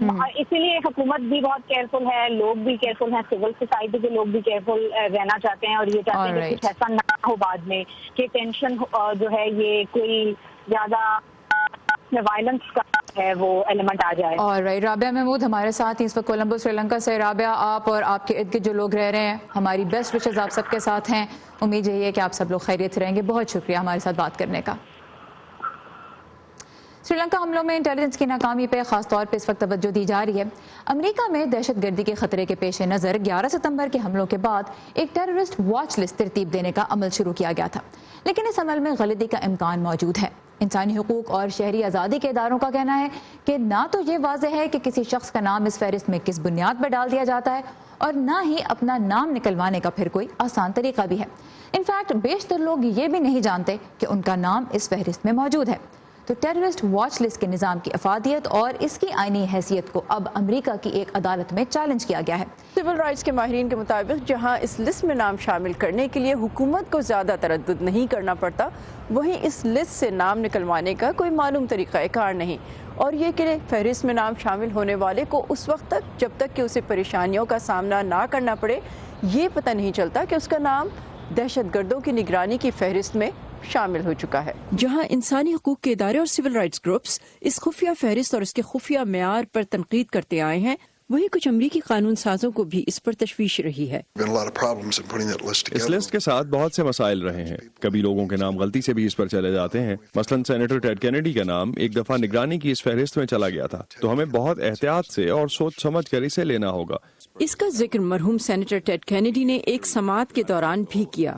اسی لیے حکومت بھی بہت کیئرفل ہے, لوگ بھی کیئرفل ہیں, سول سوسائٹی کے لوگ بھی کیئرفل رہنا چاہتے ہیں, اور یہ چاہتے ہیں کہ کچھ ایسا نہ ہو بعد میں کہ ٹینشن جو ہے یہ کوئی زیادہ وائلنس کا ہے وہ ایلیمنٹ آ جائے. اور رابعہ محمود ہمارے ساتھ اس وقت کولمبو سری لنکا سے. رابعہ, آپ اور آپ کے ارد گرد جو لوگ رہ رہے ہیں, ہماری بیسٹ وشز آپ سب کے ساتھ ہیں. امید یہی ہے کہ آپ سب لوگ خیریت سے رہیں گے. بہت شکریہ ہمارے ساتھ بات کرنے کا. سری لنکا حملوں میں انٹیلیجنس کی ناکامی پہ خاص طور پہ اس وقت توجہ دی جا رہی ہے. امریکہ میں دہشت گردی کے خطرے کے پیش نظر 11 ستمبر کے حملوں کے بعد ایک ٹیررسٹ واچ لسٹ ترتیب دینے کا عمل شروع کیا گیا تھا, لیکن اس عمل میں غلطی کا امکان موجود ہے. انسانی حقوق اور شہری آزادی کے اداروں کا کہنا ہے کہ نہ تو یہ واضح ہے کہ کسی شخص کا نام اس فہرست میں کس بنیاد پر ڈال دیا جاتا ہے, اور نہ ہی اپنا نام نکلوانے کا پھر کوئی آسان طریقہ بھی ہے. انفیکٹ بیشتر لوگ یہ بھی نہیں جانتے کہ ان کا نام اس فہرست میں موجود ہے. تو ٹیررسٹ واچ لسٹ کے نظام کی افادیت اور اس کی آئینی حیثیت کو اب امریکہ کی ایک عدالت میں چیلنج کیا گیا ہے. سول رائٹس کے ماہرین کے مطابق جہاں اس لسٹ میں نام شامل کرنے کے لیے حکومت کو زیادہ تردد نہیں کرنا پڑتا, وہیں اس لسٹ سے نام نکلوانے کا کوئی معلوم طریقہ کار نہیں, اور یہ کہ فہرست میں نام شامل ہونے والے کو اس وقت تک جب تک کہ اسے پریشانیوں کا سامنا نہ کرنا پڑے یہ پتہ نہیں چلتا کہ اس کا نام دہشت گردوں کی نگرانی کی فہرست میں شامل ہو چکا ہے. جہاں انسانی حقوق کے ادارے اور سول رائٹس گروپس اس خفیہ فہرست اور اس کے خفیہ معیار پر تنقید کرتے آئے ہیں, وہیں کچھ امریکی قانون سازوں کو بھی اس پر تشویش رہی ہے. اس لسٹ کے ساتھ بہت سے مسائل رہے ہیں. کبھی لوگوں کے نام غلطی سے بھی اس پر چلے جاتے ہیں. مثلا سینیٹر ٹیڈ کینیڈی کا نام ایک دفعہ نگرانی کی اس فہرست میں چلا گیا تھا, تو ہمیں بہت احتیاط سے اور سوچ سمجھ کر اسے لینا ہوگا. اس کا ذکر مرحوم سینیٹر ٹیڈ کینیڈی نے ایک سماعت کے دوران بھی کیا.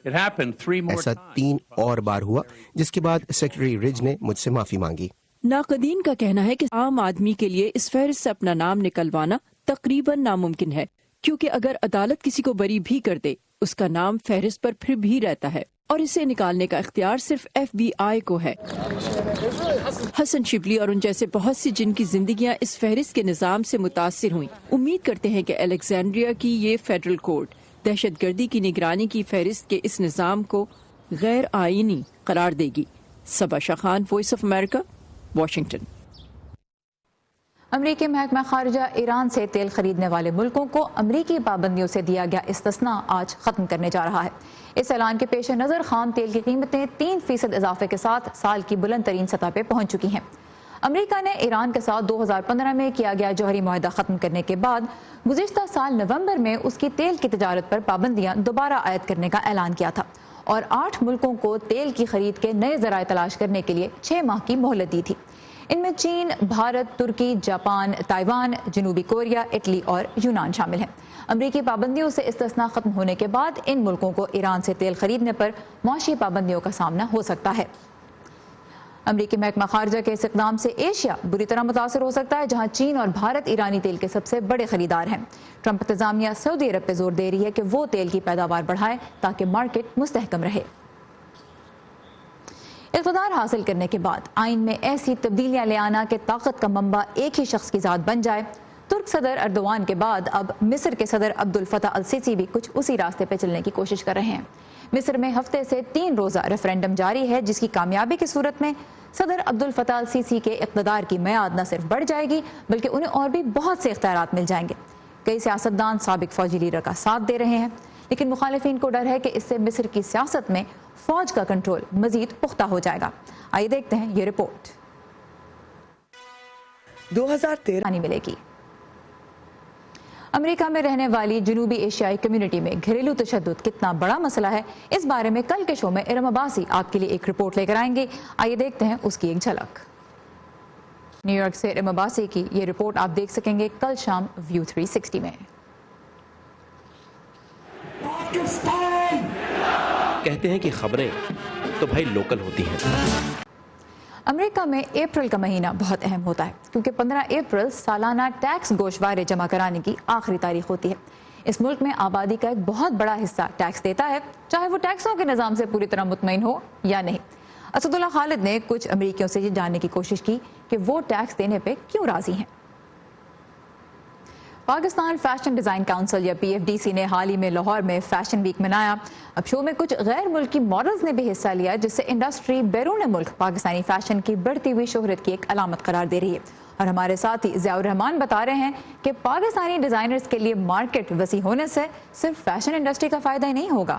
ایسا 3 اور بار ہوا, جس کے بعد سیکرٹری رج نے مجھ سے معافی مانگی. ناقدین کا کہنا ہے کہ عام آدمی کے لیے اس فہرست سے اپنا نام نکلوانا تقریباً ناممکن ہے, کیونکہ اگر عدالت کسی کو بری بھی کر دے اس کا نام فہرست پر پھر بھی رہتا ہے, اور اسے نکالنے کا اختیار صرف FBI کو ہے. حسن شبلی اور ان جیسے بہت سی جن کی زندگیاں اس فہرست کے نظام سے متاثر ہوئیں امید کرتے ہیں کہ الیگزینڈریا کی یہ فیڈرل کورٹ دہشت گردی کی نگرانی کی فہرست کے اس نظام کو غیر آئینی قرار دے گی. Saba Shah Khan, Voice of America, Washington. امریکی محکمہ خارجہ ایران سے تیل خریدنے والے ملکوں کو امریکی پابندیوں سے دیا گیا استثناء آج ختم کرنے جا رہا ہے. اس اعلان کے پیش نظر خام تیل کی قیمتیں 3% اضافے کے ساتھ سال کی بلند ترین سطح پہ پہنچ چکی ہیں. امریکہ نے ایران کے ساتھ 2015 میں کیا گیا جوہری معاہدہ ختم کرنے کے بعد گزشتہ سال نومبر میں اس کی تیل کی تجارت پر پابندیاں دوبارہ عائد کرنے کا اعلان کیا تھا, اور 8 ملکوں کو تیل کی خرید کے نئے ذرائع تلاش کرنے کے لیے 6 ماہ کی مہلت دی تھی. ان میں چین، بھارت، ترکی، جاپان، تائیوان، جنوبی کوریا، اٹلی اور یونان شامل ہیں. امریکی پابندیوں سے استثناء ختم ہونے کے بعد ان ملکوں کو ایران سے تیل خریدنے پر معاشی پابندیوں کا سامنا ہو سکتا ہے. امریکی محکمہ خارجہ کے اس اقدام سے ایشیا بری طرح متاثر ہو سکتا ہے, جہاں چین اور بھارت ایرانی تیل کے سب سے بڑے خریدار ہیں. ٹرمپ انتظامیہ سعودی عرب پہ زور دے رہی ہے کہ وہ تیل کی پیداوار بڑھائے تاکہ مارکیٹ مستحکم رہے. اقتدار حاصل کرنے کے بعد آئین میں ایسی تبدیلیاں لے آنا کہ طاقت کا منبع ایک ہی شخص کی ذات بن جائے. ترک صدر اردوان کے بعد اب مصر کے صدر عبد الفتاح السیسی بھی کچھ اسی راستے پہ چلنے کی کوشش کر رہے ہیں. مصر میں ہفتے سے 3 روزہ ریفرینڈم جاری ہے, جس کی کامیابی کی صورت میں صدر عبد الفتاح السیسی کے اقتدار کی میعاد نہ صرف بڑھ جائے گی بلکہ انہیں اور بھی بہت سے اختیارات مل جائیں گے. کئی سیاستدان سابق فوجی لیڈر کا ساتھ دے رہے ہیں, لیکن مخالفین کو ڈر ہے کہ اس سے مصر کی سیاست میں فوج کا کنٹرول مزید پختہ ہو جائے گا. آئیے دیکھتے ہیں یہ رپورٹ. 2013 ملے گی. امریکہ میں رہنے والی جنوبی ایشیائی کمیونٹی میں گھریلو تشدد کتنا بڑا مسئلہ ہے, اس بارے میں کل کے شو میں ارم عباسی آپ کے لیے ایک رپورٹ لے کر آئیں گے. آئیے دیکھتے ہیں اس کی ایک جھلک. نیو یارک سے ارم عباسی کی یہ رپورٹ آپ دیکھ سکیں گے کل شام ویو 360 میں. کہتے ہیں کہ خبریں تو بھائی لوکل ہوتی ہیں. امریکہ میں اپریل کا مہینہ بہت اہم ہوتا ہے کیونکہ 15 اپریل سالانہ ٹیکس گوشوارے جمع کرانے کی آخری تاریخ ہوتی ہے. اس ملک میں آبادی کا ایک بہت بڑا حصہ ٹیکس دیتا ہے, چاہے وہ ٹیکسوں کے نظام سے پوری طرح مطمئن ہو یا نہیں. اسد اللہ خالد نے کچھ امریکیوں سے یہ جاننے کی کوشش کی کہ وہ ٹیکس دینے پہ کیوں راضی ہیں. پاکستان فیشن ڈیزائن کاؤنسل یا PFDC نے حال ہی میں لاہور میں فیشن ویک منایا. اب شو میں کچھ غیر ملکی ماڈلز نے بھی حصہ لیا, جس سے انڈسٹری بیرون ملک پاکستانی فیشن کی بڑھتی ہوئی شہرت کی ایک علامت قرار دے رہی ہے. اور ہمارے ساتھی ضیاء الرحمان بتا رہے ہیں کہ پاکستانی ڈیزائنرز کے لیے مارکیٹ وسیع ہونے سے صرف فیشن انڈسٹری کا فائدہ ہی نہیں ہوگا.